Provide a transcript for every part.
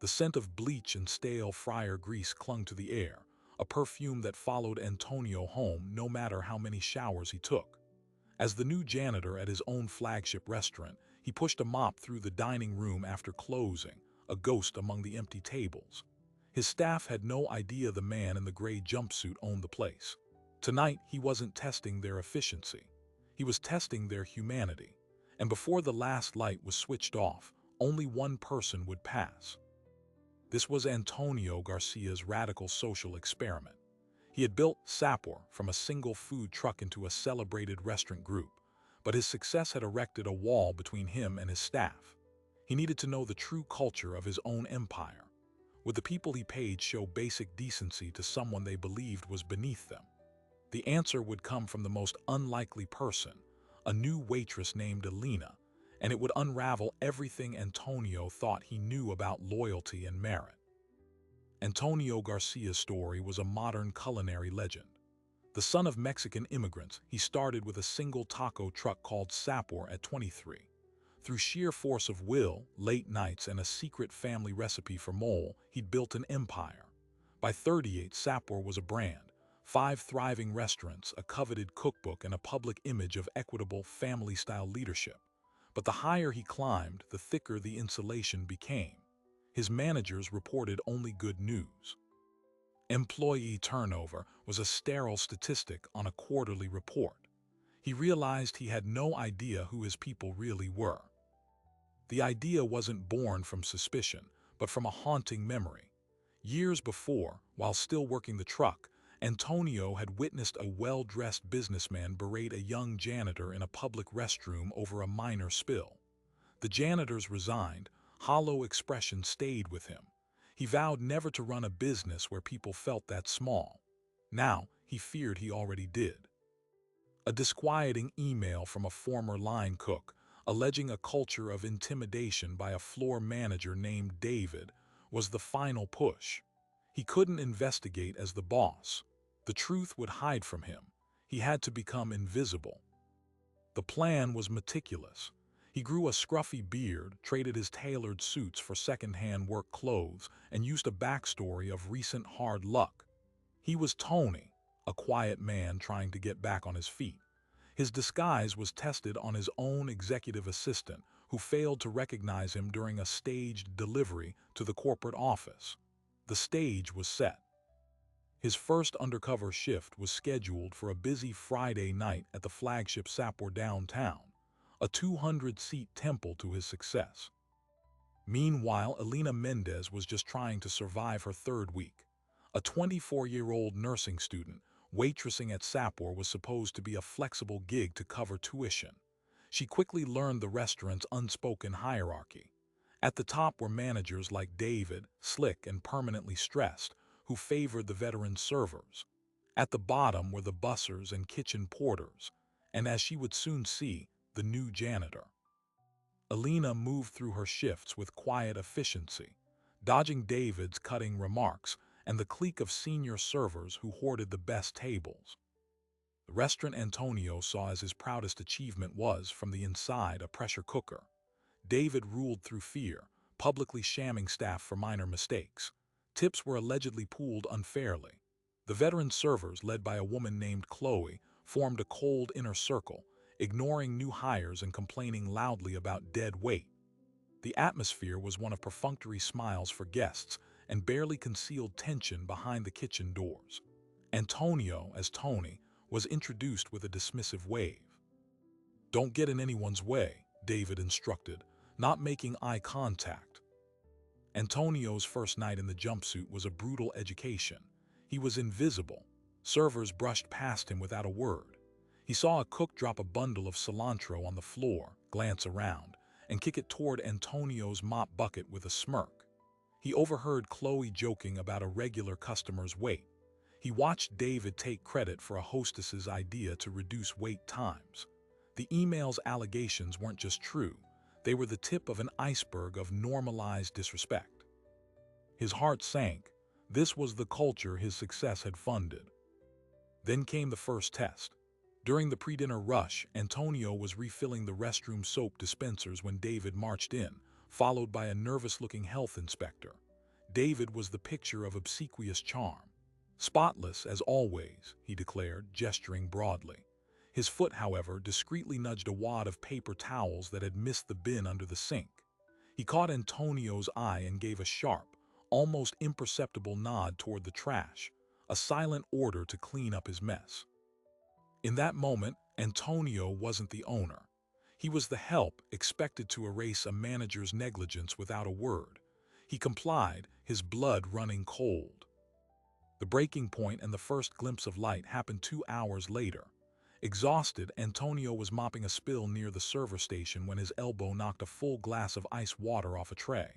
The scent of bleach and stale fryer grease clung to the air, a perfume that followed Antonio home no matter how many showers he took. As the new janitor at his own flagship restaurant, he pushed a mop through the dining room after closing, a ghost among the empty tables. His staff had no idea the man in the gray jumpsuit owned the place. Tonight, he wasn't testing their efficiency. He was testing their humanity. And before the last light was switched off, only one person would pass. This was Antonio Garcia's radical social experiment. He had built Sapor from a single food truck into a celebrated restaurant group, but his success had erected a wall between him and his staff. He needed to know the true culture of his own empire. Would the people he paid show basic decency to someone they believed was beneath them? The answer would come from the most unlikely person, a new waitress named Alina, and it would unravel everything Antonio thought he knew about loyalty and merit. Antonio Garcia's story was a modern culinary legend. The son of Mexican immigrants, he started with a single taco truck called Sapor at 23. Through sheer force of will, late nights, and a secret family recipe for mole, he'd built an empire. By 38, Sapor was a brand, 5 thriving restaurants, a coveted cookbook, and a public image of equitable, family-style leadership. But the higher he climbed, the thicker the insulation became. His managers reported only good news. Employee turnover was a sterile statistic on a quarterly report. He realized he had no idea who his people really were. The idea wasn't born from suspicion, but from a haunting memory. Years before, while still working the truck, Antonio had witnessed a well-dressed businessman berate a young janitor in a public restroom over a minor spill. The janitor's resigned, hollow expression stayed with him. He vowed never to run a business where people felt that small. Now, he feared he already did. A disquieting email from a former line cook, alleging a culture of intimidation by a floor manager named David, was the final push. He couldn't investigate as the boss. The truth would hide from him. He had to become invisible. The plan was meticulous. He grew a scruffy beard, traded his tailored suits for second-hand work clothes, and used a backstory of recent hard luck. He was Tony, a quiet man trying to get back on his feet. His disguise was tested on his own executive assistant, who failed to recognize him during a staged delivery to the corporate office. The stage was set. His first undercover shift was scheduled for a busy Friday night at the flagship Sapor downtown, a 200-seat temple to his success. Meanwhile, Alina Mendez was just trying to survive her third week. A 24-year-old nursing student, waitressing at Sapor was supposed to be a flexible gig to cover tuition. She quickly learned the restaurant's unspoken hierarchy. At the top were managers like David, slick and permanently stressed, who favored the veteran servers. At the bottom were the bussers and kitchen porters, and as she would soon see, the new janitor. Alina moved through her shifts with quiet efficiency, dodging David's cutting remarks and the clique of senior servers who hoarded the best tables. The restaurant Antonio saw as his proudest achievement was, from the inside, a pressure cooker. David ruled through fear, publicly shamming staff for minor mistakes. Tips were allegedly pooled unfairly. The veteran servers, led by a woman named Chloe, formed a cold inner circle, ignoring new hires and complaining loudly about dead weight. The atmosphere was one of perfunctory smiles for guests and barely concealed tension behind the kitchen doors. Antonio, as Tony, was introduced with a dismissive wave. "Don't get in anyone's way," David instructed, not making eye contact. Antonio's first night in the jumpsuit was a brutal education. He was invisible. Servers brushed past him without a word. He saw a cook drop a bundle of cilantro on the floor, glance around, and kick it toward Antonio's mop bucket with a smirk. He overheard Chloe joking about a regular customer's wait. He watched David take credit for a hostess's idea to reduce wait times. The email's allegations weren't just true, they were the tip of an iceberg of normalized disrespect. His heart sank. This was the culture his success had funded. Then came the first test. During the pre-dinner rush, Antonio was refilling the restroom soap dispensers when David marched in, followed by a nervous-looking health inspector. David was the picture of obsequious charm. "Spotless, as always," he declared, gesturing broadly. His foot, however, discreetly nudged a wad of paper towels that had missed the bin under the sink. He caught Antonio's eye and gave a sharp, almost imperceptible nod toward the trash, a silent order to clean up his mess. In that moment, Antonio wasn't the owner. He was the help expected to erase a manager's negligence without a word. He complied, his blood running cold. The breaking point and the first glimpse of light happened 2 hours later. Exhausted, Antonio was mopping a spill near the server station when his elbow knocked a full glass of ice water off a tray.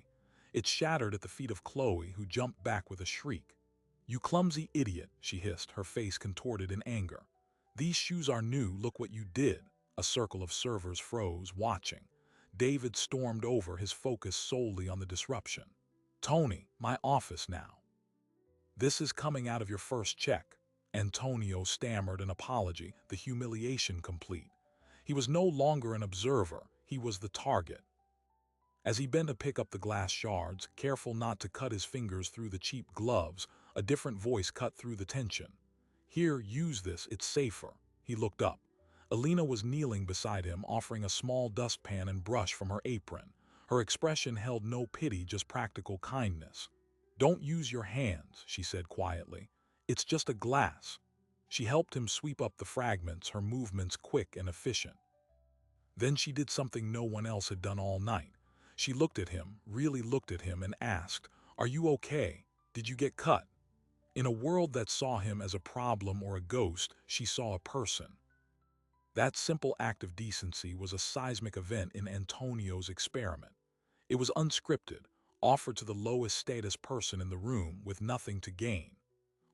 It shattered at the feet of Chloe, who jumped back with a shriek. "You clumsy idiot," she hissed, her face contorted in anger. "These shoes are new, look what you did." A circle of servers froze, watching. David stormed over, his focus solely on the disruption. "Tony, my office now. This is coming out of your first check." Antonio stammered an apology, the humiliation complete. He was no longer an observer, he was the target. As he bent to pick up the glass shards, careful not to cut his fingers through the cheap gloves, a different voice cut through the tension. "Here, use this, it's safer." He looked up. Alina was kneeling beside him, offering a small dustpan and brush from her apron. Her expression held no pity, just practical kindness. "Don't use your hands," she said quietly. "It's just a glass." She helped him sweep up the fragments, her movements quick and efficient. Then she did something no one else had done all night. She looked at him, really looked at him, and asked, "Are you okay? Did you get cut?" In a world that saw him as a problem or a ghost, she saw a person. That simple act of decency was a seismic event in Antonio's experiment. It was unscripted, offered to the lowest status person in the room with nothing to gain.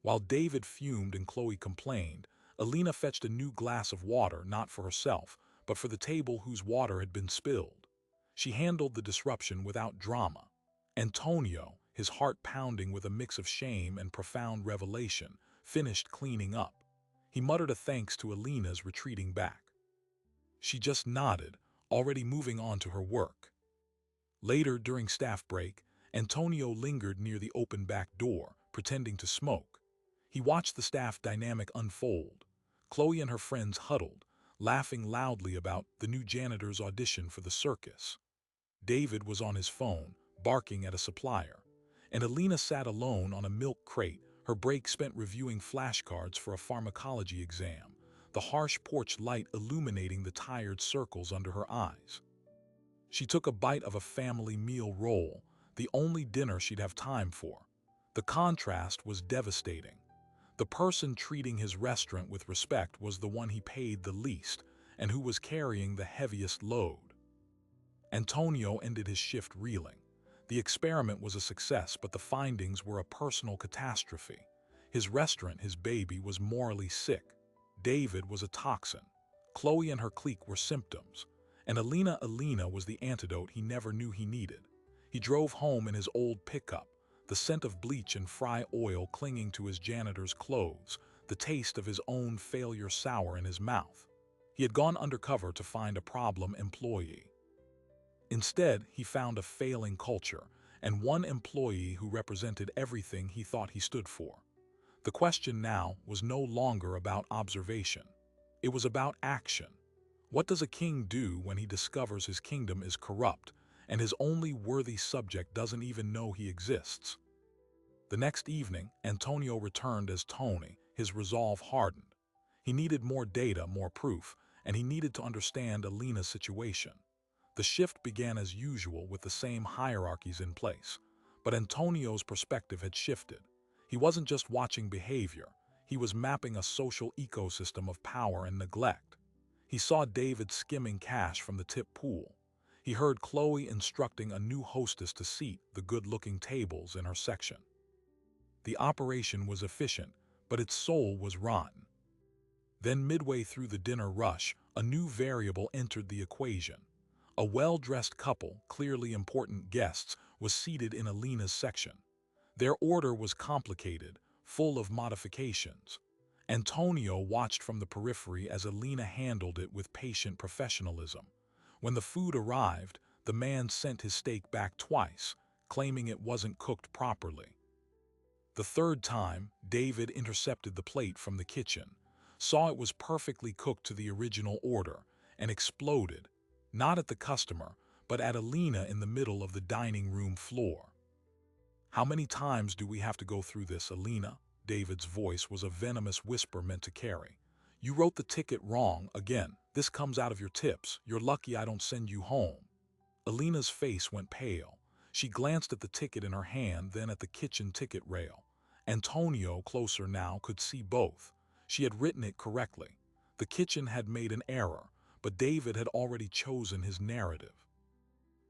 While David fumed and Chloe complained, Alina fetched a new glass of water, not for herself, but for the table whose water had been spilled. She handled the disruption without drama. Antonio, his heart pounding with a mix of shame and profound revelation, finished cleaning up. He muttered a thanks to Alina's retreating back. She just nodded, already moving on to her work. Later, during staff break, Antonio lingered near the open back door, pretending to smoke. He watched the staff dynamic unfold. Chloe and her friends huddled, laughing loudly about the new janitor's audition for the circus. David was on his phone, barking at a supplier, and Alina sat alone on a milk crate, her break spent reviewing flashcards for a pharmacology exam, the harsh porch light illuminating the tired circles under her eyes. She took a bite of a family meal roll, the only dinner she'd have time for. The contrast was devastating. The person treating his restaurant with respect was the one he paid the least and who was carrying the heaviest load. Antonio ended his shift reeling. The experiment was a success, but the findings were a personal catastrophe. His restaurant, his baby, was morally sick. David was a toxin. Chloe and her clique were symptoms. And Alina was the antidote he never knew he needed. He drove home in his old pickup, the scent of bleach and fry oil clinging to his janitor's clothes, the taste of his own failure sour in his mouth. He had gone undercover to find a problem employee. Instead, he found a failing culture and one employee who represented everything he thought he stood for. The question now was no longer about observation. It was about action. What does a king do when he discovers his kingdom is corrupt and his only worthy subject doesn't even know he exists? The next evening, Antonio returned as Tony, his resolve hardened. He needed more data, more proof, and he needed to understand Alina's situation. The shift began as usual with the same hierarchies in place, but Antonio's perspective had shifted. He wasn't just watching behavior, he was mapping a social ecosystem of power and neglect. He saw David skimming cash from the tip pool. He heard Chloe instructing a new hostess to seat the good-looking tables in her section. The operation was efficient, but its soul was rotten. Then midway through the dinner rush, a new variable entered the equation. A well-dressed couple, clearly important guests, was seated in Alina's section. Their order was complicated, full of modifications. Antonio watched from the periphery as Alina handled it with patient professionalism. When the food arrived, the man sent his steak back twice, claiming it wasn't cooked properly. The third time, David intercepted the plate from the kitchen, saw it was perfectly cooked to the original order, and exploded, not at the customer, but at Alina in the middle of the dining room floor. "How many times do we have to go through this, Alina?" David's voice was a venomous whisper meant to carry. "You wrote the ticket wrong again. This comes out of your tips. You're lucky I don't send you home." Alina's face went pale. She glanced at the ticket in her hand, then at the kitchen ticket rail. Antonio, closer now, could see both. She had written it correctly. The kitchen had made an error, but David had already chosen his narrative.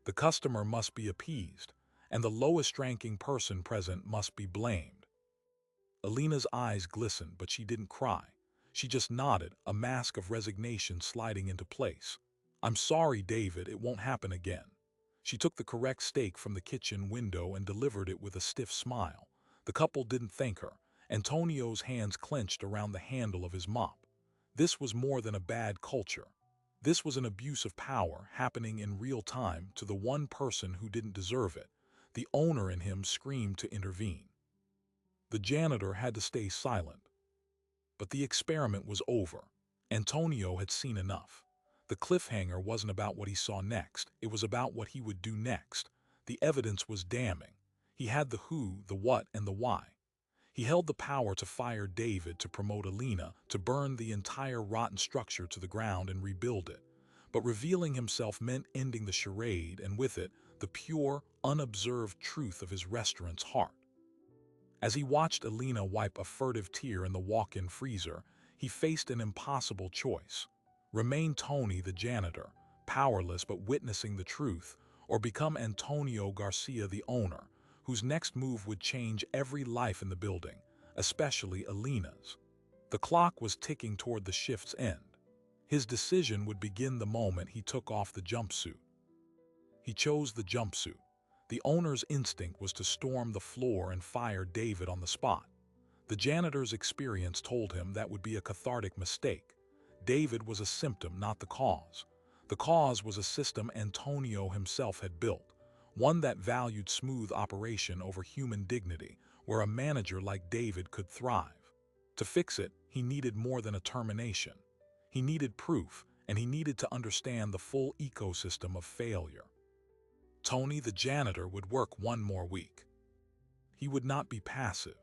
The customer must be appeased, and the lowest-ranking person present must be blamed. Alina's eyes glistened, but she didn't cry. She just nodded, a mask of resignation sliding into place. "I'm sorry, David, it won't happen again." She took the correct steak from the kitchen window and delivered it with a stiff smile. The couple didn't thank her. Antonio's hands clenched around the handle of his mop. This was more than a bad culture. This was an abuse of power happening in real time to the one person who didn't deserve it. The owner in him screamed to intervene. The janitor had to stay silent. But the experiment was over. Antonio had seen enough. The cliffhanger wasn't about what he saw next, it was about what he would do next. The evidence was damning. He had the who, the what, and the why. He held the power to fire David, to promote Alina, to burn the entire rotten structure to the ground and rebuild it. But revealing himself meant ending the charade, and with it, the pure, unobserved truth of his restaurant's heart. As he watched Alina wipe a furtive tear in the walk-in freezer, he faced an impossible choice. Remain Tony the janitor, powerless but witnessing the truth, or become Antonio Garcia the owner, whose next move would change every life in the building, especially Alina's. The clock was ticking toward the shift's end. His decision would begin the moment he took off the jumpsuit. He chose the jumpsuit. The owner's instinct was to storm the floor and fire David on the spot. The janitor's experience told him that would be a cathartic mistake. David was a symptom, not the cause. The cause was a system Antonio himself had built, one that valued smooth operation over human dignity, where a manager like David could thrive. To fix it, he needed more than a termination. He needed proof, and he needed to understand the full ecosystem of failure. Tony the janitor would work one more week. He would not be passive.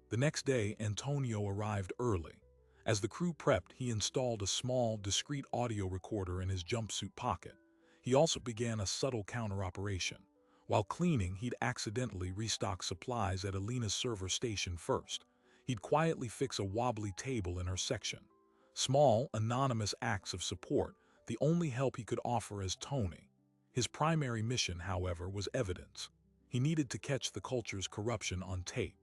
The next day, Antonio arrived early. As the crew prepped, he installed a small, discreet audio recorder in his jumpsuit pocket. He also began a subtle counter-operation. While cleaning, he'd accidentally restock supplies at Alina's server station first. He'd quietly fix a wobbly table in her section. Small, anonymous acts of support, the only help he could offer as Tony. His primary mission, however, was evidence. He needed to catch the culture's corruption on tape.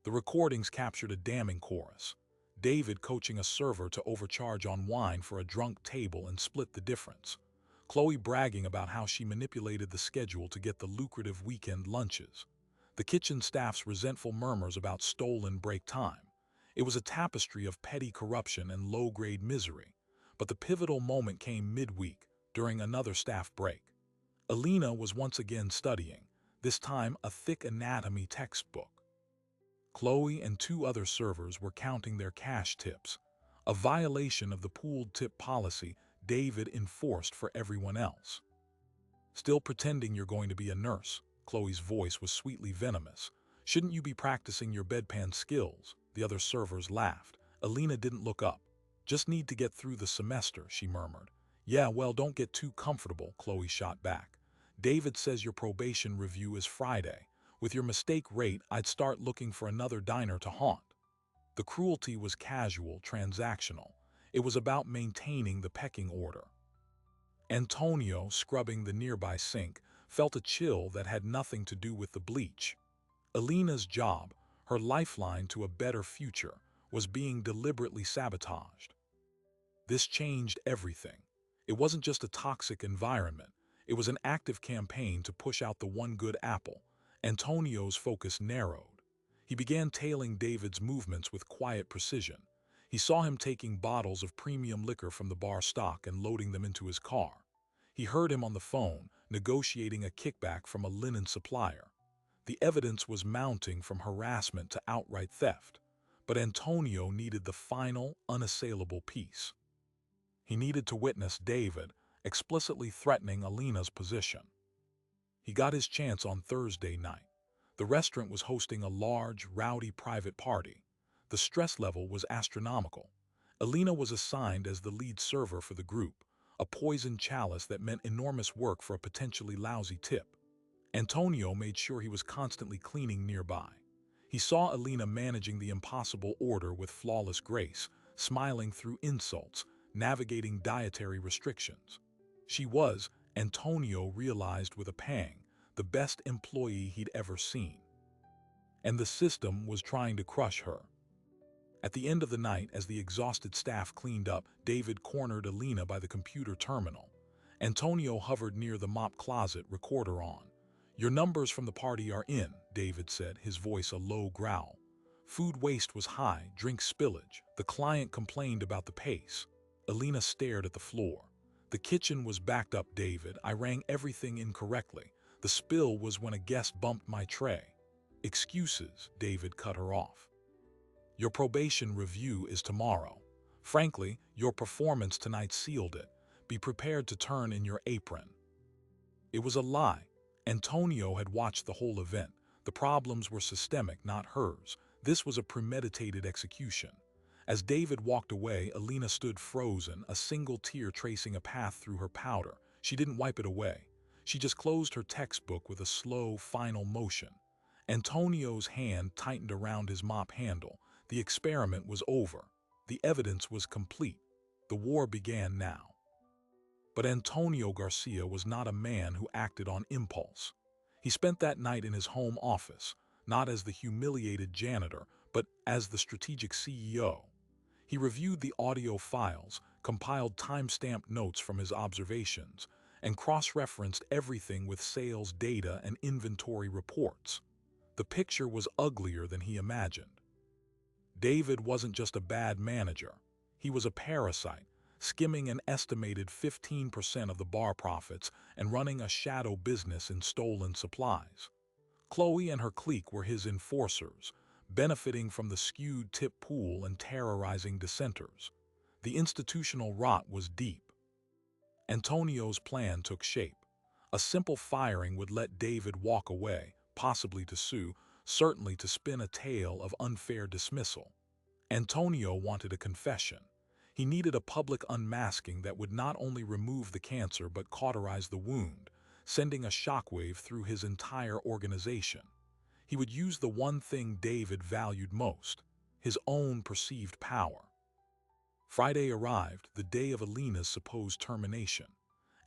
The recordings captured a damning chorus. David coaching a server to overcharge on wine for a drunk table and split the difference. Chloe bragging about how she manipulated the schedule to get the lucrative weekend lunches. The kitchen staff's resentful murmurs about stolen break time. It was a tapestry of petty corruption and low-grade misery. But the pivotal moment came midweek, during another staff break. Alina was once again studying, this time a thick anatomy textbook. Chloe and two other servers were counting their cash tips, a violation of the pooled tip policy David enforced for everyone else. "Still pretending you're going to be a nurse," Chloe's voice was sweetly venomous. "Shouldn't you be practicing your bedpan skills?" The other servers laughed. Alina didn't look up. "Just need to get through the semester," she murmured. "Yeah, well, don't get too comfortable," Chloe shot back. "David says your probation review is Friday. With your mistake rate, I'd start looking for another diner to haunt." The cruelty was casual, transactional. It was about maintaining the pecking order. Antonio, scrubbing the nearby sink, felt a chill that had nothing to do with the bleach. Alina's job, her lifeline to a better future, was being deliberately sabotaged. This changed everything. It wasn't just a toxic environment. It was an active campaign to push out the one good apple. Antonio's focus narrowed. He began tailing David's movements with quiet precision. He saw him taking bottles of premium liquor from the bar stock and loading them into his car. He heard him on the phone, negotiating a kickback from a linen supplier. The evidence was mounting from harassment to outright theft, but Antonio needed the final, unassailable piece. He needed to witness David explicitly threatening Alina's position. He got his chance on Thursday night. The restaurant was hosting a large, rowdy private party. The stress level was astronomical. Alina was assigned as the lead server for the group, a poisoned chalice that meant enormous work for a potentially lousy tip. Antonio made sure he was constantly cleaning nearby. He saw Alina managing the impossible order with flawless grace, smiling through insults, navigating dietary restrictions. She was, Antonio realized with a pang, the best employee he'd ever seen. And the system was trying to crush her. At the end of the night, as the exhausted staff cleaned up, David cornered Alina by the computer terminal. Antonio hovered near the mop closet, recorder on. "Your numbers from the party are in," David said, his voice a low growl. Food waste was high, drink spillage. The client complained about the pace. Alina stared at the floor. "The kitchen was backed up, David. I rang everything incorrectly. The spill was when a guest bumped my tray." "Excuses," David cut her off. "Your probation review is tomorrow. Frankly, your performance tonight sealed it. Be prepared to turn in your apron." It was a lie. Antonio had watched the whole event. The problems were systemic, not hers. This was a premeditated execution. As David walked away, Alina stood frozen, a single tear tracing a path through her powder. She didn't wipe it away. She just closed her textbook with a slow, final motion. Antonio's hand tightened around his mop handle. The experiment was over. The evidence was complete. The war began now. But Antonio Garcia was not a man who acted on impulse. He spent that night in his home office, not as the humiliated janitor, but as the strategic CEO. He reviewed the audio files, compiled time-stamped notes from his observations, and cross-referenced everything with sales data and inventory reports. The picture was uglier than he imagined. David wasn't just a bad manager. He was a parasite, skimming an estimated 15% of the bar profits and running a shadow business in stolen supplies. Chloe and her clique were his enforcers, benefiting from the skewed tip pool and terrorizing dissenters. The institutional rot was deep. Antonio's plan took shape. A simple firing would let David walk away, possibly to sue, certainly to spin a tale of unfair dismissal. Antonio wanted a confession. He needed a public unmasking that would not only remove the cancer but cauterize the wound, sending a shockwave through his entire organization. He would use the one thing David valued most, his own perceived power. Friday arrived, the day of Alina's supposed termination.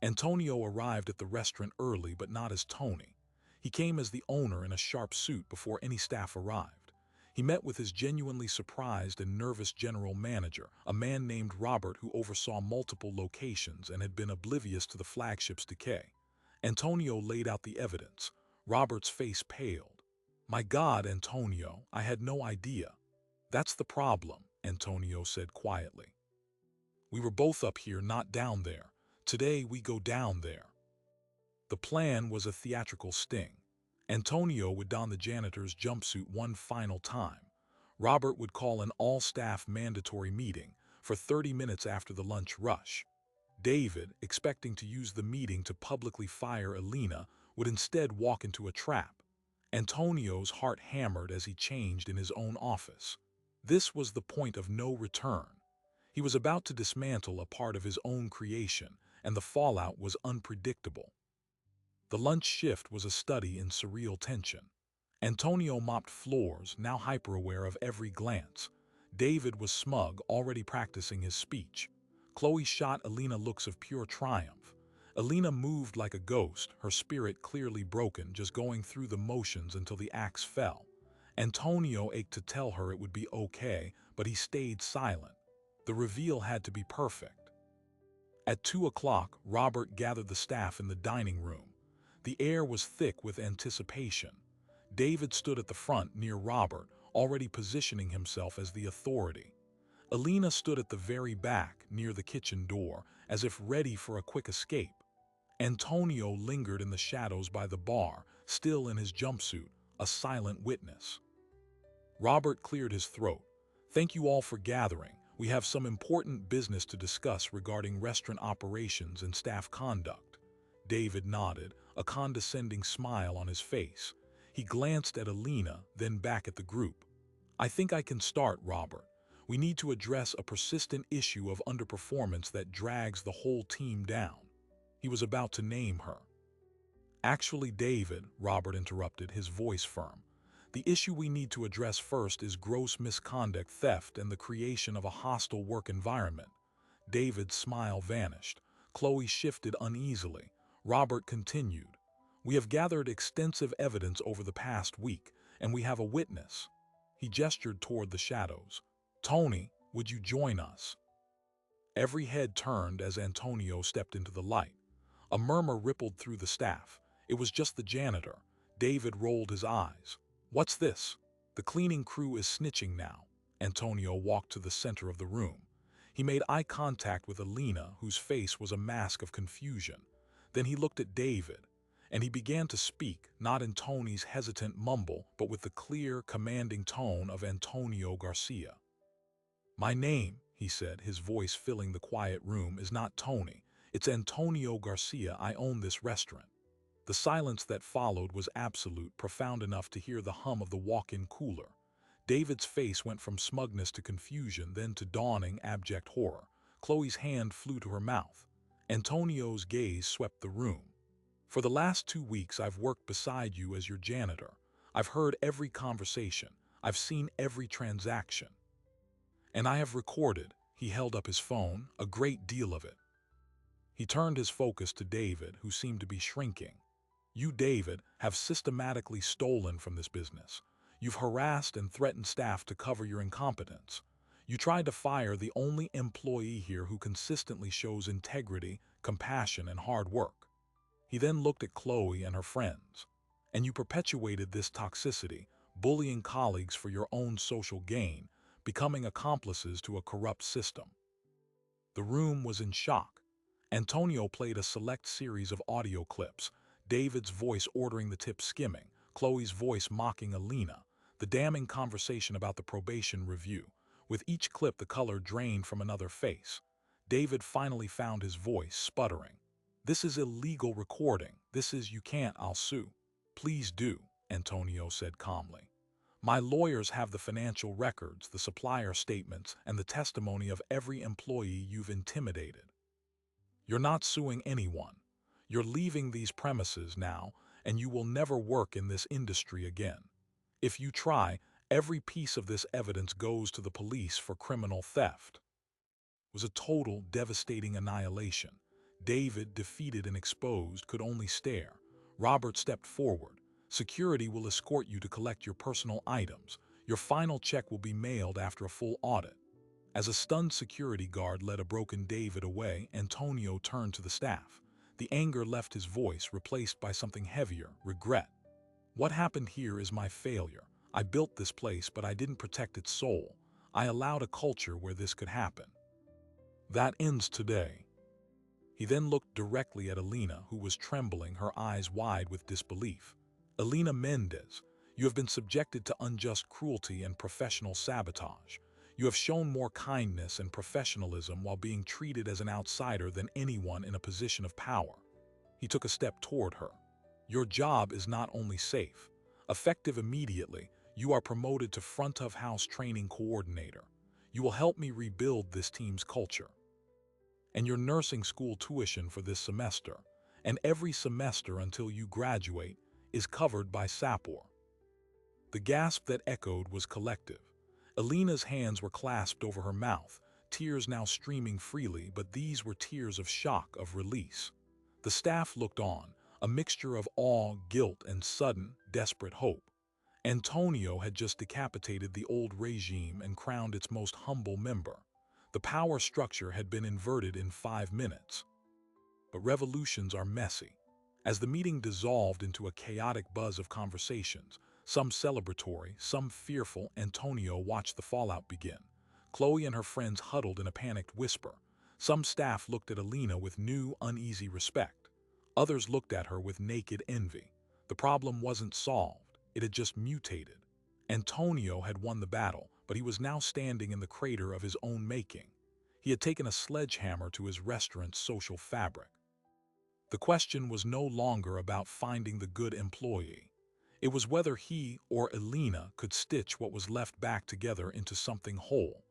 Antonio arrived at the restaurant early, but not as Tony. He came as the owner in a sharp suit before any staff arrived. He met with his genuinely surprised and nervous general manager, a man named Robert who oversaw multiple locations and had been oblivious to the flagship's decay. Antonio laid out the evidence. Robert's face paled. "My God, Antonio, I had no idea." "That's the problem," Antonio said quietly. "We were both up here, not down there. Today we go down there." The plan was a theatrical sting. Antonio would don the janitor's jumpsuit one final time. Robert would call an all-staff mandatory meeting for 30 minutes after the lunch rush. David, expecting to use the meeting to publicly fire Alina, would instead walk into a trap. Antonio's heart hammered as he changed in his own office. This was the point of no return. He was about to dismantle a part of his own creation, and the fallout was unpredictable. The lunch shift was a study in surreal tension. Antonio mopped floors, now hyper-aware of every glance. David was smug, already practicing his speech. Chloe shot Alina looks of pure triumph. Alina moved like a ghost, her spirit clearly broken, just going through the motions until the axe fell. Antonio ached to tell her it would be okay, but he stayed silent. The reveal had to be perfect. At 2 o'clock, Robert gathered the staff in the dining room. The air was thick with anticipation. David stood at the front near Robert, already positioning himself as the authority. Alina stood at the very back, near the kitchen door, as if ready for a quick escape. Antonio lingered in the shadows by the bar, still in his jumpsuit, a silent witness. Robert cleared his throat. "Thank you all for gathering. We have some important business to discuss regarding restaurant operations and staff conduct." David nodded, a condescending smile on his face. He glanced at Alina, then back at the group. "I think I can start, Robert. We need to address a persistent issue of underperformance that drags the whole team down." He was about to name her. "Actually, David," Robert interrupted, his voice firm. "The issue we need to address first is gross misconduct, theft, and the creation of a hostile work environment." David's smile vanished. Chloe shifted uneasily. Robert continued, "We have gathered extensive evidence over the past week, and we have a witness." He gestured toward the shadows. "Tony, would you join us?" Every head turned as Antonio stepped into the light. A murmur rippled through the staff. It was just the janitor. David rolled his eyes. "What's this?" "The cleaning crew is snitching now." Antonio walked to the center of the room. He made eye contact with Alina, whose face was a mask of confusion. Then he looked at David, and he began to speak, not in Tony's hesitant mumble, but with the clear, commanding tone of Antonio Garcia. "My name," he said, his voice filling the quiet room, "is not Tony. It's Antonio Garcia. I own this restaurant." The silence that followed was absolute, profound enough to hear the hum of the walk-in cooler. David's face went from smugness to confusion, then to dawning, abject horror. Chloe's hand flew to her mouth. Antonio's gaze swept the room. "For the last 2 weeks, I've worked beside you as your janitor. I've heard every conversation. I've seen every transaction. And I have recorded," he held up his phone, "a great deal of it." He turned his focus to David, who seemed to be shrinking. "You, David, have systematically stolen from this business. You've harassed and threatened staff to cover your incompetence. You tried to fire the only employee here who consistently shows integrity, compassion, and hard work." He then looked at Chloe and her friends. "And you perpetuated this toxicity, bullying colleagues for your own social gain, becoming accomplices to a corrupt system." The room was in shock. Antonio played a select series of audio clips, David's voice ordering the tip skimming, Chloe's voice mocking Alina, the damning conversation about the probation review. With each clip, the color drained from another face. David finally found his voice, sputtering. "This is illegal recording. This is, you can't, I'll sue." "Please do," Antonio said calmly. "My lawyers have the financial records, the supplier statements, and the testimony of every employee you've intimidated." "You're not suing anyone. You're leaving these premises now, and you will never work in this industry again. If you try, every piece of this evidence goes to the police for criminal theft." It was a total, devastating annihilation. David, defeated and exposed, could only stare. Robert stepped forward. "Security will escort you to collect your personal items. Your final check will be mailed after a full audit." As a stunned security guard led a broken David away, Antonio turned to the staff. The anger left his voice, replaced by something heavier, regret. "What happened here is my failure. I built this place, but I didn't protect its soul. I allowed a culture where this could happen. That ends today." He then looked directly at Alina, who was trembling, her eyes wide with disbelief. "Alina Mendez, you have been subjected to unjust cruelty and professional sabotage. You have shown more kindness and professionalism while being treated as an outsider than anyone in a position of power." He took a step toward her. "Your job is not only safe. Effective immediately, you are promoted to front-of-house training coordinator. You will help me rebuild this team's culture. And your nursing school tuition for this semester, and every semester until you graduate, is covered by SAPOR." The gasp that echoed was collective. Alina's hands were clasped over her mouth, tears now streaming freely, but these were tears of shock, of release. The staff looked on, a mixture of awe, guilt, and sudden, desperate hope. Antonio had just decapitated the old regime and crowned its most humble member. The power structure had been inverted in 5 minutes. But revolutions are messy. As the meeting dissolved into a chaotic buzz of conversations, some celebratory, some fearful, Antonio watched the fallout begin. Chloe and her friends huddled in a panicked whisper. Some staff looked at Alina with new, uneasy respect. Others looked at her with naked envy. The problem wasn't solved, it had just mutated. Antonio had won the battle, but he was now standing in the crater of his own making. He had taken a sledgehammer to his restaurant's social fabric. The question was no longer about finding the good employee. It was whether he or Elena could stitch what was left back together into something whole,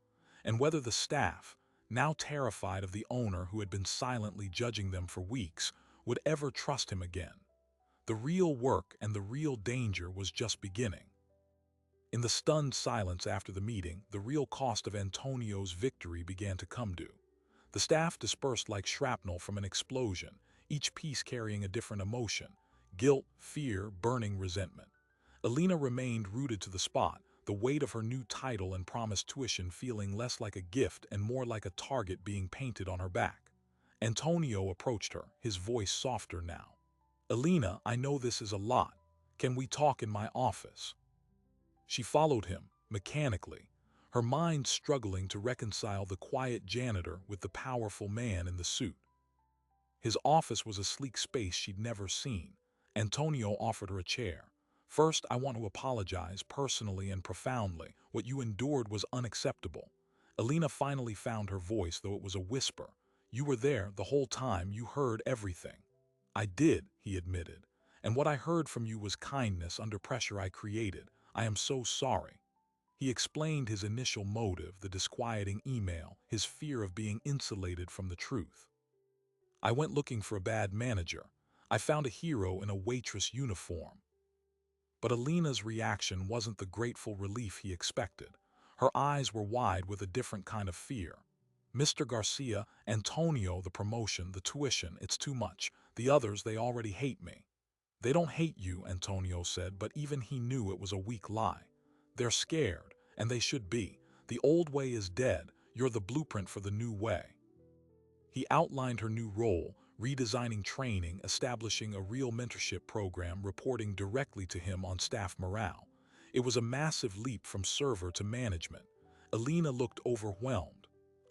and whether the staff, now terrified of the owner who had been silently judging them for weeks, would ever trust him again. The real work and the real danger was just beginning. In the stunned silence after the meeting, the real cost of Antonio's victory began to come due. The staff dispersed like shrapnel from an explosion, each piece carrying a different emotion: guilt, fear, burning resentment. Elena remained rooted to the spot, the weight of her new title and promised tuition feeling less like a gift and more like a target being painted on her back. Antonio approached her, his voice softer now. "Elena, I know this is a lot. Can we talk in my office?" She followed him, mechanically, her mind struggling to reconcile the quiet janitor with the powerful man in the suit. His office was a sleek space she'd never seen. Antonio offered her a chair. "First, I want to apologize personally and profoundly. What you endured was unacceptable." Elena finally found her voice, though it was a whisper. "You were there the whole time, you heard everything." "I did," he admitted. "And what I heard from you was kindness under pressure I created. I am so sorry." He explained his initial motive, the disquieting email, his fear of being insulated from the truth. "I went looking for a bad manager. I found a hero in a waitress uniform." But Elena's reaction wasn't the grateful relief he expected. Her eyes were wide with a different kind of fear. "Mr. Garcia, Antonio, the promotion, the tuition, it's too much. The others, they already hate me." "They don't hate you," Antonio said, but even he knew it was a weak lie. "They're scared, and they should be. The old way is dead. You're the blueprint for the new way." He outlined her new role, redesigning training, establishing a real mentorship program, reporting directly to him on staff morale. It was a massive leap from server to management. Elena looked overwhelmed.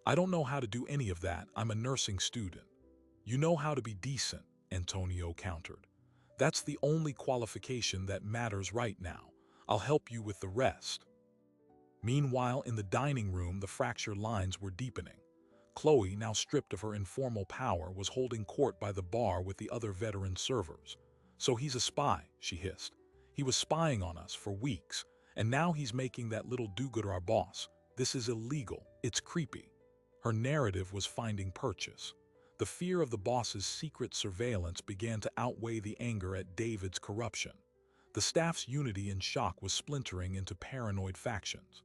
"I don't know how to do any of that. I'm a nursing student." "You know how to be decent," Antonio countered. "That's the only qualification that matters right now. I'll help you with the rest." Meanwhile, in the dining room, the fractured lines were deepening. Chloe, now stripped of her informal power, was holding court by the bar with the other veteran servers. "So he's a spy," she hissed. "He was spying on us for weeks, and now he's making that little do-gooder our boss. This is illegal. It's creepy." Her narrative was finding purchase. The fear of the boss's secret surveillance began to outweigh the anger at David's corruption. The staff's unity in shock was splintering into paranoid factions.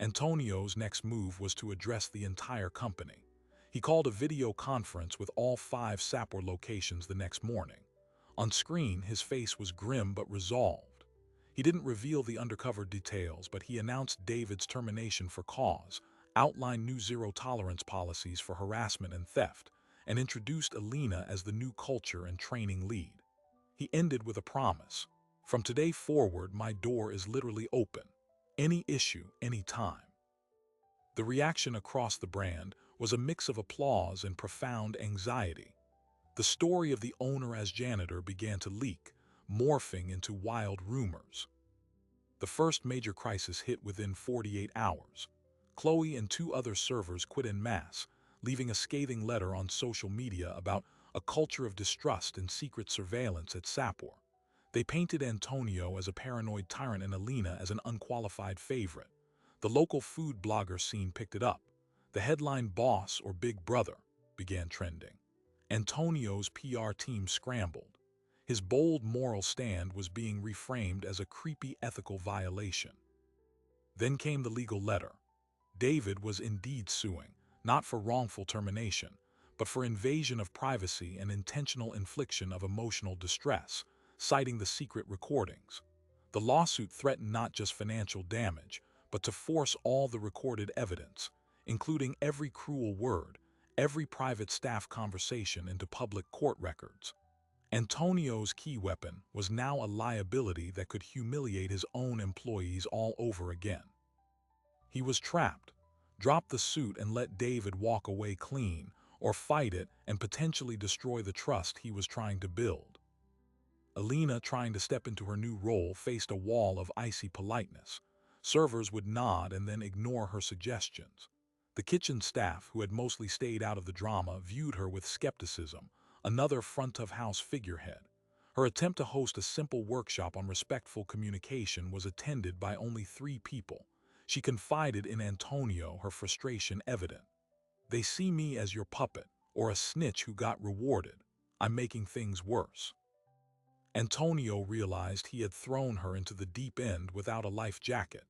Antonio's next move was to address the entire company. He called a video conference with all 5 Sapor locations the next morning. On screen, his face was grim but resolved. He didn't reveal the undercover details, but he announced David's termination for cause, outlined new zero-tolerance policies for harassment and theft, and introduced Elena as the new culture and training lead. He ended with a promise: "From today forward, my door is literally open. Any issue, any time." The reaction across the brand was a mix of applause and profound anxiety. The story of the owner as janitor began to leak, morphing into wild rumors. The first major crisis hit within 48 hours. Chloe and 2 other servers quit en masse, leaving a scathing letter on social media about a culture of distrust and secret surveillance at Sapor. They painted Antonio as a paranoid tyrant and Elena as an unqualified favorite. The local food blogger scene picked it up. The headline "Boss" or "Big Brother" began trending. Antonio's PR team scrambled. His bold moral stand was being reframed as a creepy ethical violation. Then came the legal letter. David was indeed suing, not for wrongful termination, but for invasion of privacy and intentional infliction of emotional distress, citing the secret recordings. The lawsuit threatened not just financial damage, but to force all the recorded evidence, including every cruel word, every private staff conversation, into public court records. Antonio's key weapon was now a liability that could humiliate his own employees all over again. He was trapped. Drop the suit and let David walk away clean, or fight it and potentially destroy the trust he was trying to build. Alina, trying to step into her new role, faced a wall of icy politeness. Servers would nod and then ignore her suggestions. The kitchen staff, who had mostly stayed out of the drama, viewed her with skepticism, another front-of-house figurehead. Her attempt to host a simple workshop on respectful communication was attended by only 3 people. She confided in Antonio, her frustration evident. "They see me as your puppet, or a snitch who got rewarded. I'm making things worse." Antonio realized he had thrown her into the deep end without a life jacket.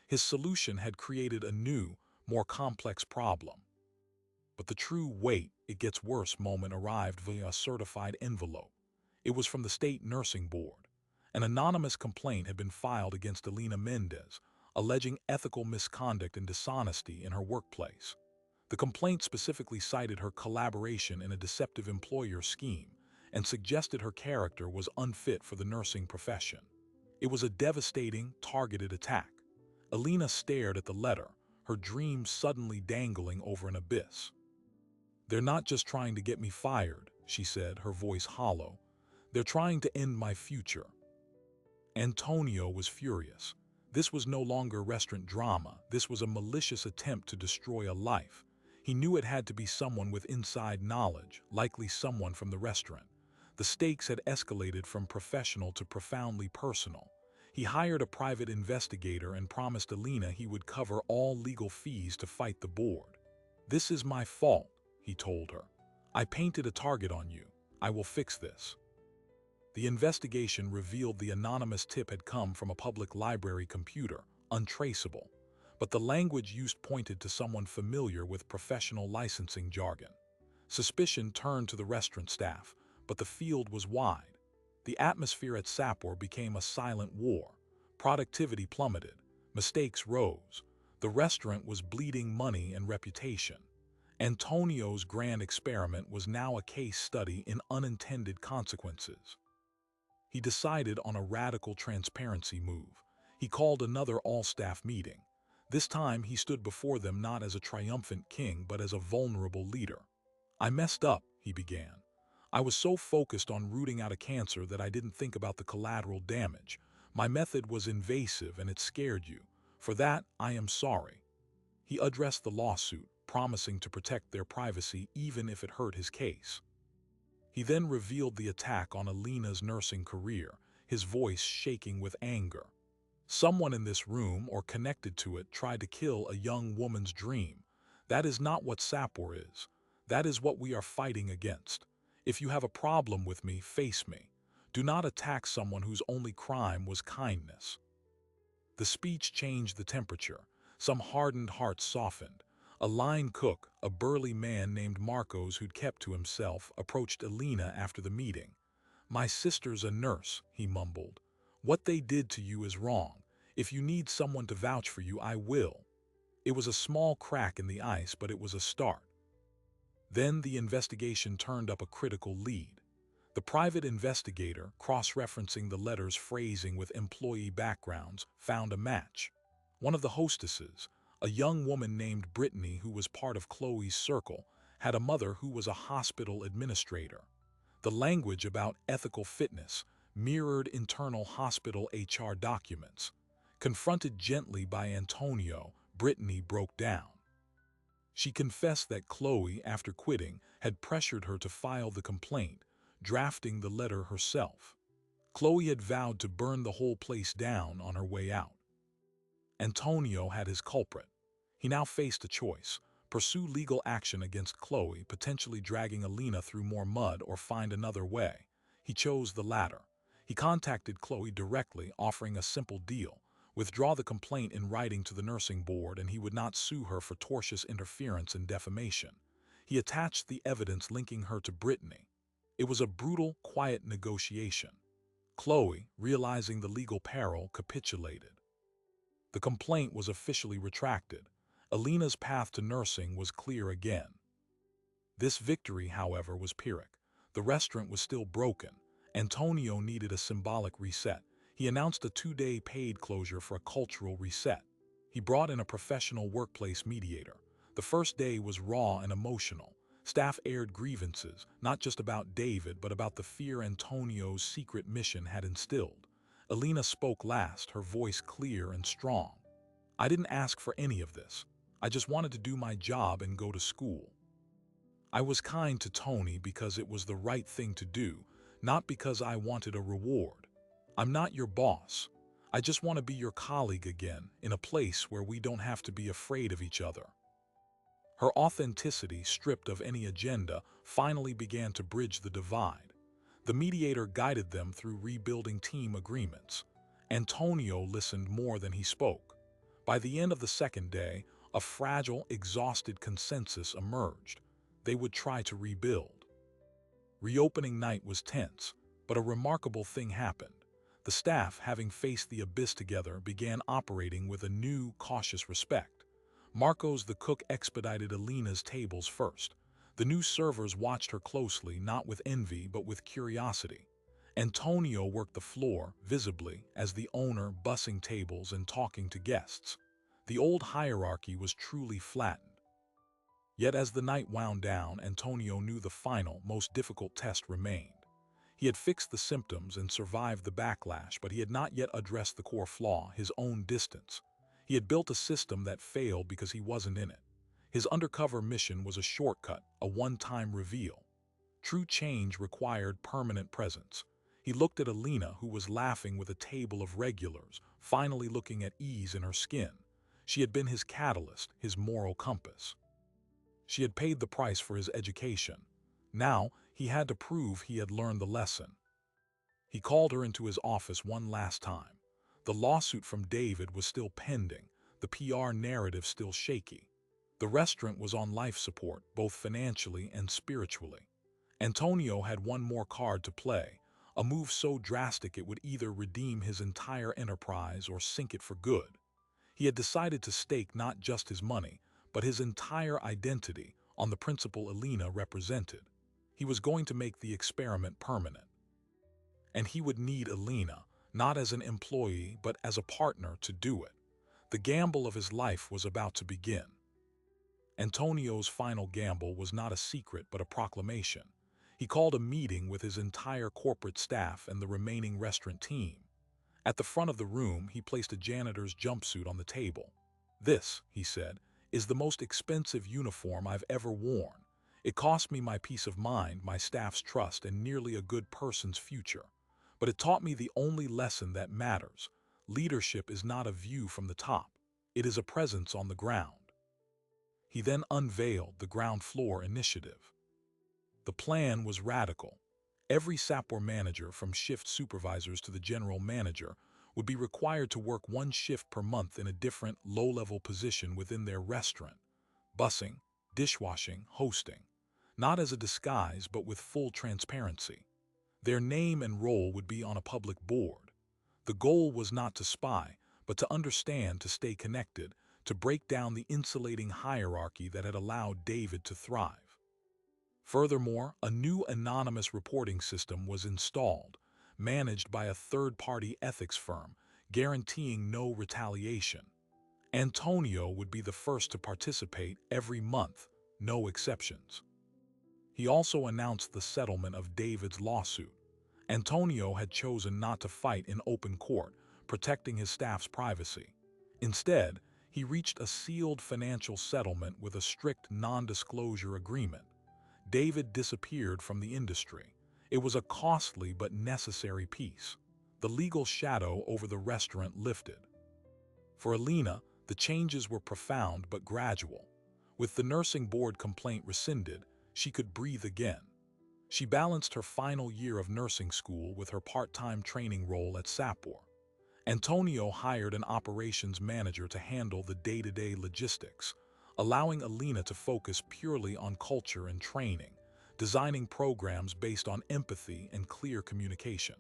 His solution had created a new, more complex problem. But the true "wait, it gets worse" moment arrived via a certified envelope. It was from the State Nursing Board. An anonymous complaint had been filed against Alina Mendez, alleging ethical misconduct and dishonesty in her workplace. The complaint specifically cited her collaboration in a deceptive employer scheme and suggested her character was unfit for the nursing profession. It was a devastating, targeted attack. Alina stared at the letter, her dreams suddenly dangling over an abyss. "They're not just trying to get me fired," she said, her voice hollow. "They're trying to end my future." Antonio was furious. This was no longer restaurant drama. This was a malicious attempt to destroy a life. He knew it had to be someone with inside knowledge, likely someone from the restaurant. The stakes had escalated from professional to profoundly personal. He hired a private investigator and promised Alina he would cover all legal fees to fight the board. "This is my fault," he told her. "I painted a target on you. I will fix this." The investigation revealed the anonymous tip had come from a public library computer, untraceable. But the language used pointed to someone familiar with professional licensing jargon. Suspicion turned to the restaurant staff, but the field was wide. The atmosphere at Sapor became a silent war. Productivity plummeted. Mistakes rose. The restaurant was bleeding money and reputation. Antonio's grand experiment was now a case study in unintended consequences. He decided on a radical transparency move. He called another all-staff meeting. This time he stood before them not as a triumphant king but as a vulnerable leader. "I messed up," he began. "I was so focused on rooting out a cancer that I didn't think about the collateral damage. My method was invasive and it scared you. For that, I am sorry." He addressed the lawsuit, promising to protect their privacy even if it hurt his case. He then revealed the attack on Alina's nursing career, his voice shaking with anger. "Someone in this room or connected to it tried to kill a young woman's dream. That is not what Sapor is. That is what we are fighting against. If you have a problem with me, face me. Do not attack someone whose only crime was kindness." The speech changed the temperature. Some hardened hearts softened. A line cook, a burly man named Marcos who'd kept to himself, approached Alina after the meeting. "My sister's a nurse," he mumbled. "What they did to you is wrong. If you need someone to vouch for you, I will." It was a small crack in the ice, but it was a start. Then the investigation turned up a critical lead. The private investigator, cross-referencing the letter's phrasing with employee backgrounds, found a match. One of the hostesses, a young woman named Brittany who was part of Chloe's circle, had a mother who was a hospital administrator. The language about ethical fitness mirrored internal hospital HR documents. Confronted gently by Antonio, Brittany broke down. She confessed that Chloe, after quitting, had pressured her to file the complaint, drafting the letter herself. Chloe had vowed to burn the whole place down on her way out. Antonio had his culprit. He now faced a choice: pursue legal action against Chloe, potentially dragging Alina through more mud, or find another way. He chose the latter. He contacted Chloe directly, offering a simple deal: withdraw the complaint in writing to the nursing board and he would not sue her for tortious interference and defamation. He attached the evidence linking her to Brittany. It was a brutal, quiet negotiation. Chloe, realizing the legal peril, capitulated. The complaint was officially retracted. Alina's path to nursing was clear again. This victory, however, was Pyrrhic. The restaurant was still broken. Antonio needed a symbolic reset. He announced a 2-day paid closure for a cultural reset. He brought in a professional workplace mediator. The first day was raw and emotional. Staff aired grievances, not just about David, but about the fear Antonio's secret mission had instilled. Alina spoke last, her voice clear and strong. "I didn't ask for any of this. I just wanted to do my job and go to school. I was kind to Tony because it was the right thing to do, not because I wanted a reward. I'm not your boss. I just want to be your colleague again, in a place where we don't have to be afraid of each other." Her authenticity, stripped of any agenda, finally began to bridge the divide. The mediator guided them through rebuilding team agreements. Antonio listened more than he spoke. By the end of the second day, a fragile, exhausted consensus emerged. They would try to rebuild. Reopening night was tense, but a remarkable thing happened. The staff, having faced the abyss together, began operating with a new, cautious respect. Marcos the cook expedited Alina's tables first. The new servers watched her closely, not with envy but with curiosity. Antonio worked the floor, visibly, as the owner, bussing tables and talking to guests. The old hierarchy was truly flattened. Yet as the night wound down, Antonio knew the final, most difficult test remained. He had fixed the symptoms and survived the backlash, but he had not yet addressed the core flaw, his own distance. He had built a system that failed because he wasn't in it. His undercover mission was a shortcut, a one-time reveal. True change required permanent presence. He looked at Alina, who was laughing with a table of regulars, finally looking at ease in her skin. She had been his catalyst, his moral compass. She had paid the price for his education. Now, he had to prove he had learned the lesson. He called her into his office one last time. The lawsuit from David was still pending, the PR narrative still shaky. The restaurant was on life support, both financially and spiritually. Antonio had one more card to play, a move so drastic it would either redeem his entire enterprise or sink it for good. He had decided to stake not just his money, but his entire identity on the principle Alina represented. He was going to make the experiment permanent. And he would need Alina, not as an employee, but as a partner to do it. The gamble of his life was about to begin. Antonio's final gamble was not a secret, but a proclamation. He called a meeting with his entire corporate staff and the remaining restaurant team. At the front of the room, he placed a janitor's jumpsuit on the table. "This," he said, "is the most expensive uniform I've ever worn. It cost me my peace of mind, my staff's trust, and nearly a good person's future. But it taught me the only lesson that matters. Leadership is not a view from the top. It is a presence on the ground." He then unveiled the ground floor initiative. The plan was radical. Every Sapor manager, from shift supervisors to the general manager, would be required to work one shift per month in a different, low-level position within their restaurant. Bussing, dishwashing, hosting. Not as a disguise, but with full transparency. Their name and role would be on a public board. The goal was not to spy, but to understand, to stay connected, to break down the insulating hierarchy that had allowed David to thrive. Furthermore, a new anonymous reporting system was installed, managed by a third-party ethics firm, guaranteeing no retaliation. Antonio would be the first to participate every month, no exceptions. He also announced the settlement of David's lawsuit. Antonio had chosen not to fight in open court, protecting his staff's privacy. Instead, he reached a sealed financial settlement with a strict non-disclosure agreement. David disappeared from the industry. It was a costly but necessary peace. The legal shadow over the restaurant lifted. For Alina, the changes were profound but gradual. With the nursing board complaint rescinded, she could breathe again. She balanced her final year of nursing school with her part-time training role at Sapor. Antonio hired an operations manager to handle the day-to-day logistics, allowing Alina to focus purely on culture and training, designing programs based on empathy and clear communication.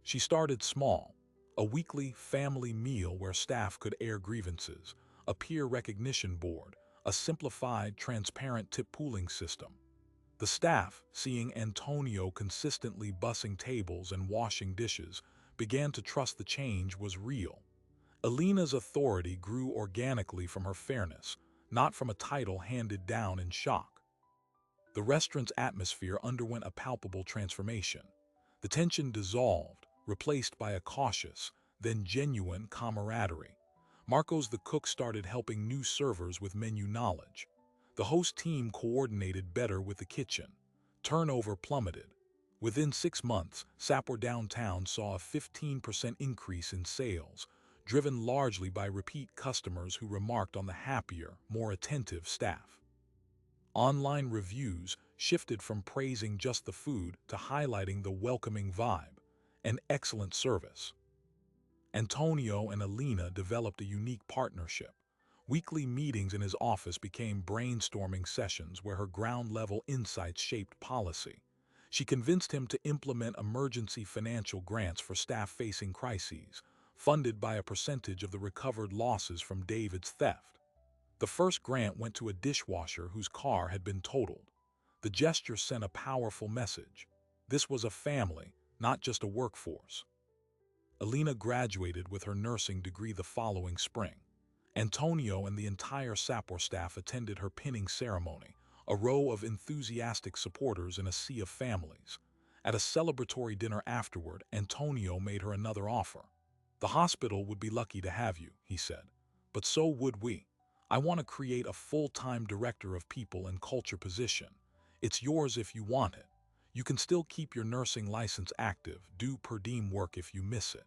She started small, a weekly family meal where staff could air grievances, a peer recognition board, a simplified, transparent tip pooling system. The staff, seeing Antonio consistently bussing tables and washing dishes, began to trust the change was real. Alina's authority grew organically from her fairness, not from a title handed down in shock. The restaurant's atmosphere underwent a palpable transformation. The tension dissolved, replaced by a cautious, then genuine camaraderie. Marcos the cook started helping new servers with menu knowledge. The host team coordinated better with the kitchen. Turnover plummeted. Within 6 months, Sapor Downtown saw a 15% increase in sales, driven largely by repeat customers who remarked on the happier, more attentive staff. Online reviews shifted from praising just the food to highlighting the welcoming vibe and excellent service. Antonio and Alina developed a unique partnership. Weekly meetings in his office became brainstorming sessions where her ground-level insights shaped policy. She convinced him to implement emergency financial grants for staff-facing crises, funded by a percentage of the recovered losses from David's theft. The first grant went to a dishwasher whose car had been totaled. The gesture sent a powerful message. This was a family, not just a workforce. Alina graduated with her nursing degree the following spring. Antonio and the entire Sapor staff attended her pinning ceremony, a row of enthusiastic supporters in a sea of families. At a celebratory dinner afterward, Antonio made her another offer. "The hospital would be lucky to have you," he said, "but so would we. I want to create a full-time director of people and culture position. It's yours if you want it. You can still keep your nursing license active, do per diem work if you miss it."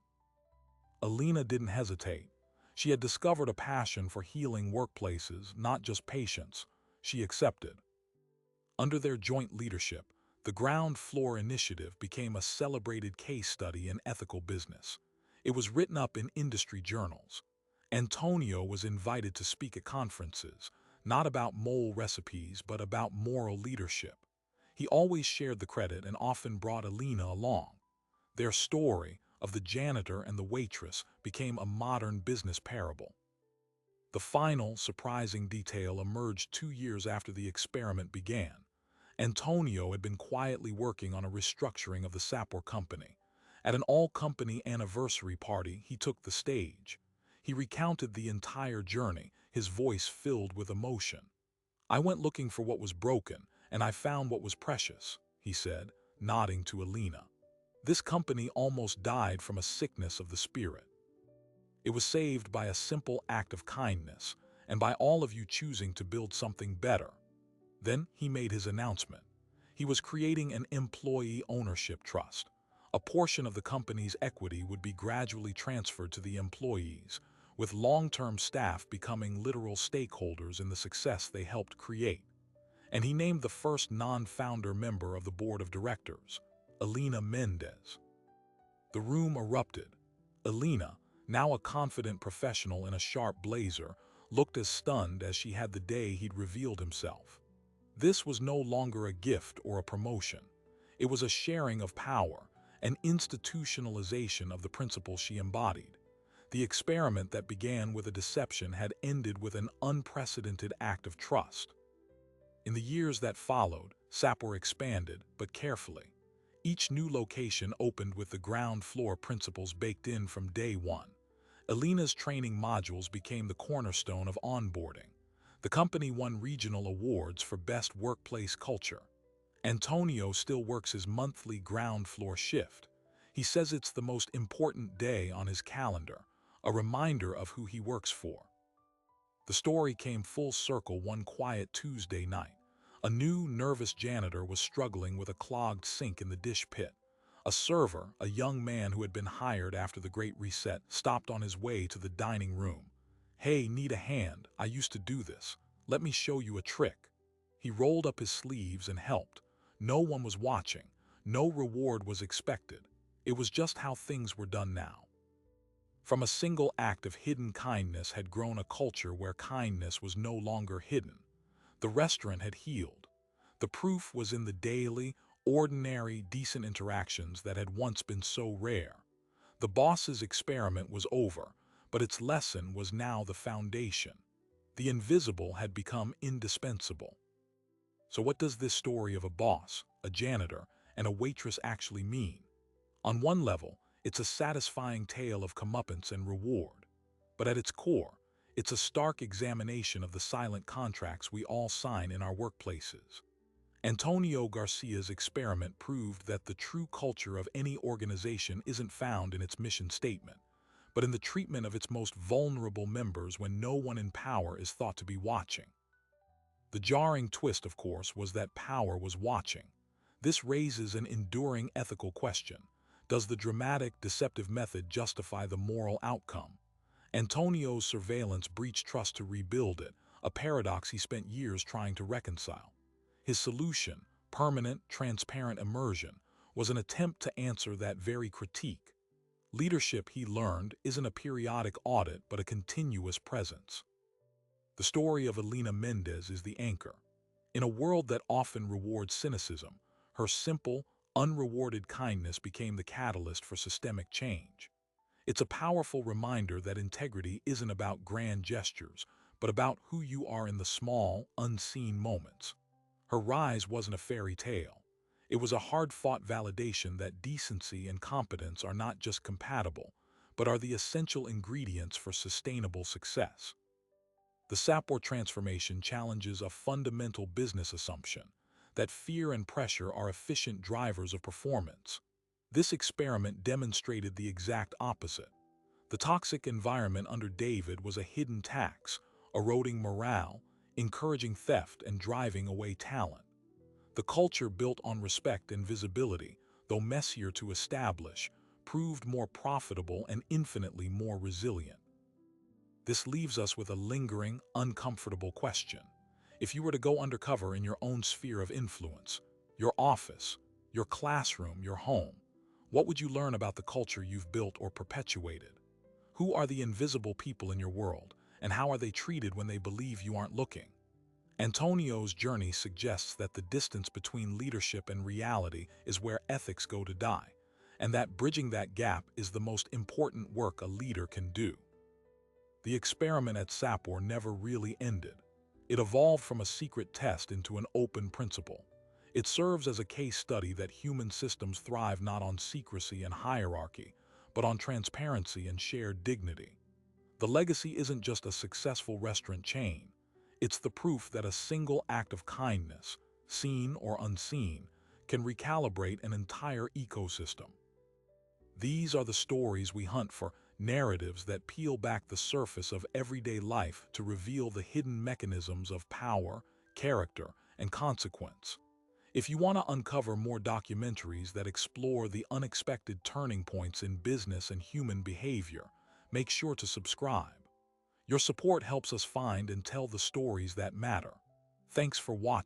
Alina didn't hesitate. She had discovered a passion for healing workplaces, not just patients. She accepted. Under their joint leadership, the Ground Floor Initiative became a celebrated case study in ethical business. It was written up in industry journals. Antonio was invited to speak at conferences, not about mole recipes, but about moral leadership. He always shared the credit and often brought Alina along. Their story of the janitor and the waitress became a modern business parable. The final, surprising detail emerged 2 years after the experiment began. Antonio had been quietly working on a restructuring of the Sapor company. At an all-company anniversary party, he took the stage. He recounted the entire journey, his voice filled with emotion. "I went looking for what was broken, and I found what was precious," he said, nodding to Alina. "This company almost died from a sickness of the spirit. It was saved by a simple act of kindness, and by all of you choosing to build something better." Then he made his announcement. He was creating an employee ownership trust. A portion of the company's equity would be gradually transferred to the employees, with long-term staff becoming literal stakeholders in the success they helped create. And he named the first non-founder member of the board of directors, Alina Mendez. The room erupted. Alina, now a confident professional in a sharp blazer, looked as stunned as she had the day he'd revealed himself. This was no longer a gift or a promotion. It was a sharing of power, an institutionalization of the principles she embodied. The experiment that began with a deception had ended with an unprecedented act of trust. In the years that followed, Sapor expanded, but carefully. Each new location opened with the ground floor principles baked in from day one. Alina's training modules became the cornerstone of onboarding. The company won regional awards for best workplace culture. Antonio still works his monthly ground floor shift. He says it's the most important day on his calendar, a reminder of who he works for. The story came full circle one quiet Tuesday night. A new, nervous janitor was struggling with a clogged sink in the dish pit. A server, a young man who had been hired after the Great Reset, stopped on his way to the dining room. "Hey, need a hand? I used to do this. Let me show you a trick." He rolled up his sleeves and helped. No one was watching. No reward was expected. It was just how things were done now. From a single act of hidden kindness had grown a culture where kindness was no longer hidden. The restaurant had healed. The proof was in the daily, ordinary, decent interactions that had once been so rare. The boss's experiment was over, but its lesson was now the foundation. The invisible had become indispensable. So what does this story of a boss, a janitor, and a waitress actually mean? On one level, it's a satisfying tale of comeuppance and reward. But at its core, it's a stark examination of the silent contracts we all sign in our workplaces. Antonio Garcia's experiment proved that the true culture of any organization isn't found in its mission statement, but in the treatment of its most vulnerable members when no one in power is thought to be watching. The jarring twist, of course, was that power was watching. This raises an enduring ethical question. Does the dramatic, deceptive method justify the moral outcome? Antonio's surveillance breached trust to rebuild it, a paradox he spent years trying to reconcile. His solution, permanent, transparent immersion, was an attempt to answer that very critique. Leadership, he learned, isn't a periodic audit but a continuous presence. The story of Elena Mendez is the anchor. In a world that often rewards cynicism, her simple, unrewarded kindness became the catalyst for systemic change. It's a powerful reminder that integrity isn't about grand gestures, but about who you are in the small, unseen moments. Her rise wasn't a fairy tale. It was a hard-fought validation that decency and competence are not just compatible, but are the essential ingredients for sustainable success. The Sapor transformation challenges a fundamental business assumption that fear and pressure are efficient drivers of performance. This experiment demonstrated the exact opposite. The toxic environment under David was a hidden tax, eroding morale, encouraging theft, and driving away talent. The culture built on respect and visibility, though messier to establish, proved more profitable and infinitely more resilient. This leaves us with a lingering, uncomfortable question. If you were to go undercover in your own sphere of influence, your office, your classroom, your home, what would you learn about the culture you've built or perpetuated? Who are the invisible people in your world, and how are they treated when they believe you aren't looking? Antonio's journey suggests that the distance between leadership and reality is where ethics go to die, and that bridging that gap is the most important work a leader can do. The experiment at Sapor never really ended. It evolved from a secret test into an open principle. It serves as a case study that human systems thrive not on secrecy and hierarchy, but on transparency and shared dignity. The legacy isn't just a successful restaurant chain. It's the proof that a single act of kindness, seen or unseen, can recalibrate an entire ecosystem. These are the stories we hunt for, narratives that peel back the surface of everyday life to reveal the hidden mechanisms of power, character, and consequence. If you want to uncover more documentaries that explore the unexpected turning points in business and human behavior, make sure to subscribe. Your support helps us find and tell the stories that matter. Thanks for watching.